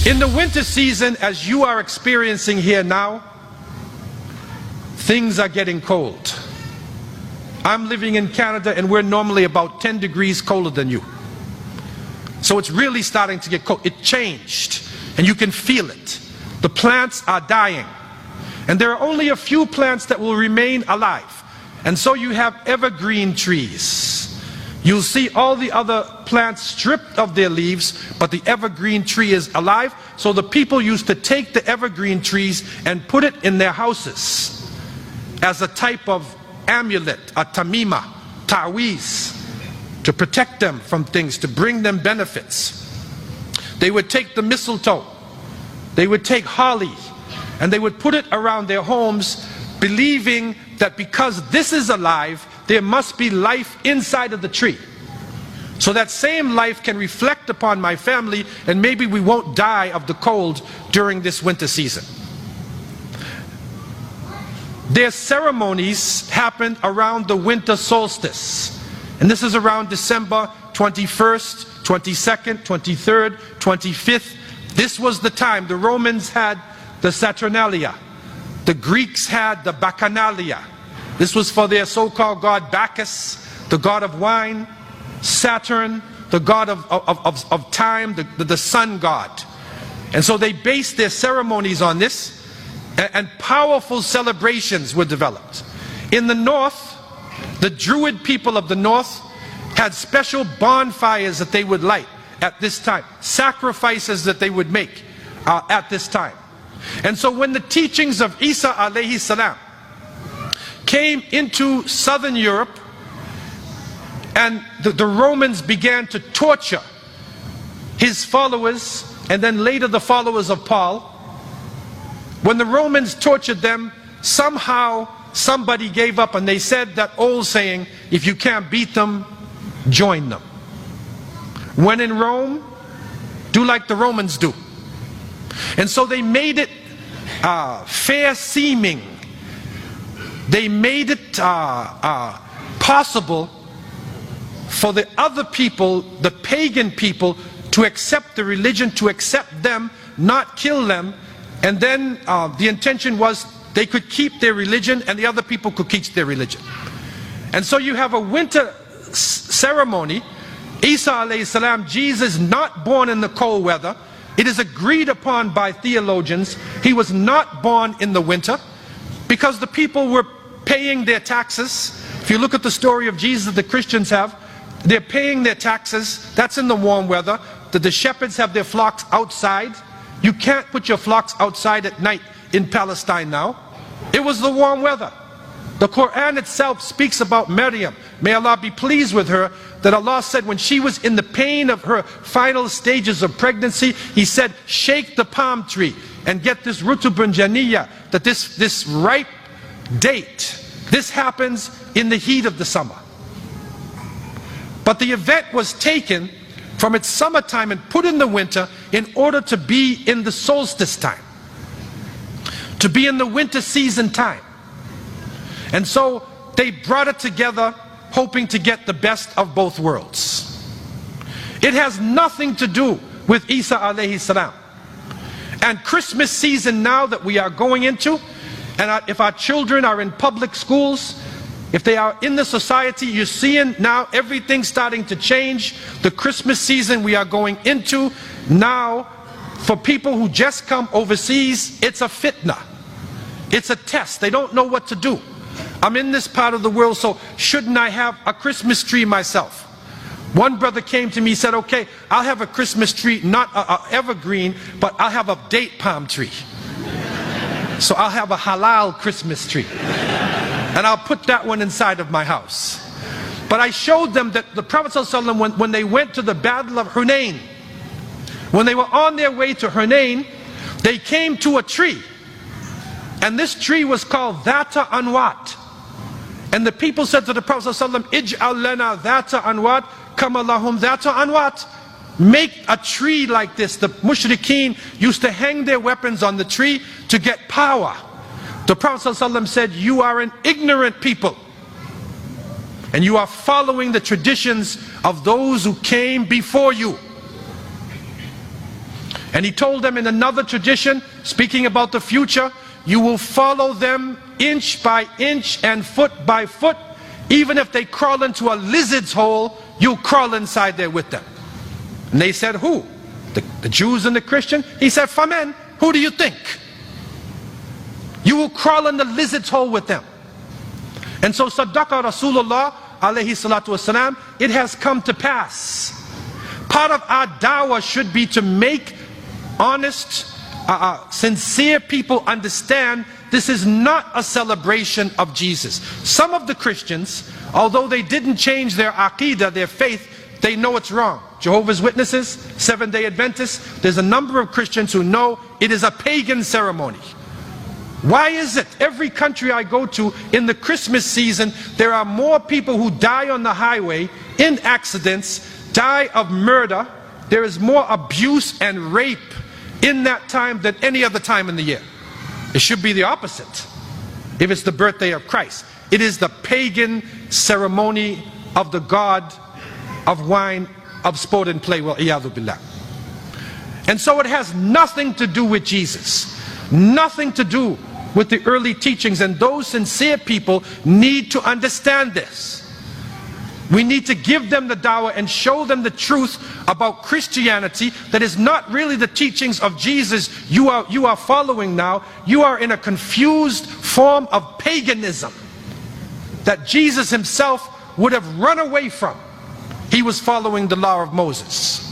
In the winter season, as you are experiencing here now, things are getting cold. I'm living in Canada and we're normally about 10 degrees colder than you. So it's really starting to get cold. It changed and you can feel it. The plants are dying. And there are only a few plants that will remain alive. And so you have evergreen trees. You'll see all the other plants stripped of their leaves, but the evergreen tree is alive. So the people used to take the evergreen trees and put it in their houses as a type of amulet, a tamima, ta'weez, to protect them from things, to bring them benefits. They would take the mistletoe, they would take holly, and they would put it around their homes, believing that because this is alive, there must be life inside of the tree. So that same life can reflect upon my family, and maybe we won't die of the cold during this winter season. Their ceremonies happen around the winter solstice. And this is around December 21st, 22nd, 23rd, 25th. This was the time. The Romans had the Saturnalia. The Greeks had the Bacchanalia. This was for their so-called god Bacchus, the god of wine. Saturn, the god of time, the sun god. And so they based their ceremonies on this, and powerful celebrations were developed. In the north, the Druid people of the north had special bonfires that they would light at this time, sacrifices that they would make at this time. And so when the teachings of Isa alayhi salam came into southern Europe, and the Romans began to torture his followers, and then later the followers of Paul, when the Romans tortured them, somehow somebody gave up and they said that old saying, if you can't beat them, join them. When in Rome, do like the Romans do. And so they made it fair seeming. They made it possible for the other people, the pagan people, to accept the religion, to accept them, not kill them. And then the intention was they could keep their religion and the other people could keep their religion. And so you have a winter ceremony. Isa alayhi salam, Jesus, not born in the cold weather. It is agreed upon by theologians he was not born in the winter, because the people were paying their taxes. If you look at the story of Jesus the Christians have, they're paying their taxes. That's in the warm weather. The shepherds have their flocks outside. You can't put your flocks outside at night in Palestine now. It was the warm weather. The Quran itself speaks about Maryam, may Allah be pleased with her, that Allah said when she was in the pain of her final stages of pregnancy, He said, shake the palm tree and get this rutubun janiyya, that this ripe date. This happens in the heat of the summer. But the event was taken from its summertime and put in the winter in order to be in the solstice time, to be in the winter season time. And so they brought it together, hoping to get the best of both worlds. It has nothing to do with Isa alayhi salam. And Christmas season now that we are going into, and if our children are in public schools, if they are in the society, you're seeing now everything starting to change. The Christmas season we are going into now, for people who just come overseas, it's a fitna. It's a test. They don't know what to do. I'm in this part of the world, so shouldn't I have a Christmas tree myself? One brother came to me, said, okay, I'll have a Christmas tree, not a evergreen, but I'll have a date palm tree. So I'll have a halal Christmas tree. And I'll put that one inside of my house. But I showed them that the Prophet ﷺ, when they went to the Battle of Hunain, when they were on their way to Hunain, they came to a tree. And this tree was called Dhata Anwat. And the people said to the Prophet ﷺ, Ij'al lana dhata anwat, kama lahum dhata anwat. Make a tree like this. The mushrikeen used to hang their weapons on the tree to get power. The Prophet ﷺ said, you are an ignorant people, and you are following the traditions of those who came before you. And he told them in another tradition, speaking about the future, you will follow them inch by inch and foot by foot. Even if they crawl into a lizard's hole, you'll crawl inside there with them. And they said, who? The Jews and the Christian? He said, Famen, who do you think? You will crawl in the lizard's hole with them. And so Sadaqa Rasulullah alayhi salatu wasalam, it has come to pass. Part of our dawah should be to make honest, sincere people understand this is not a celebration of Jesus. Some of the Christians, although they didn't change their aqidah, their faith, they know it's wrong. Jehovah's Witnesses, Seventh-day Adventists, there's a number of Christians who know it is a pagan ceremony. Why is it every country I go to in the Christmas season, there are more people who die on the highway in accidents, die of murder, there is more abuse and rape in that time than any other time in the year? It should be the opposite if it's the birthday of Christ. It is the pagan ceremony of the god of wine, of sport and play, well, iyadhu billah. And so it has nothing to do with Jesus, nothing to do with the early teachings, and those sincere people need to understand this. We need to give them the dawah and show them the truth about Christianity, that is not really the teachings of Jesus you are following now. You are in a confused form of paganism that Jesus himself would have run away from. He was following the law of Moses.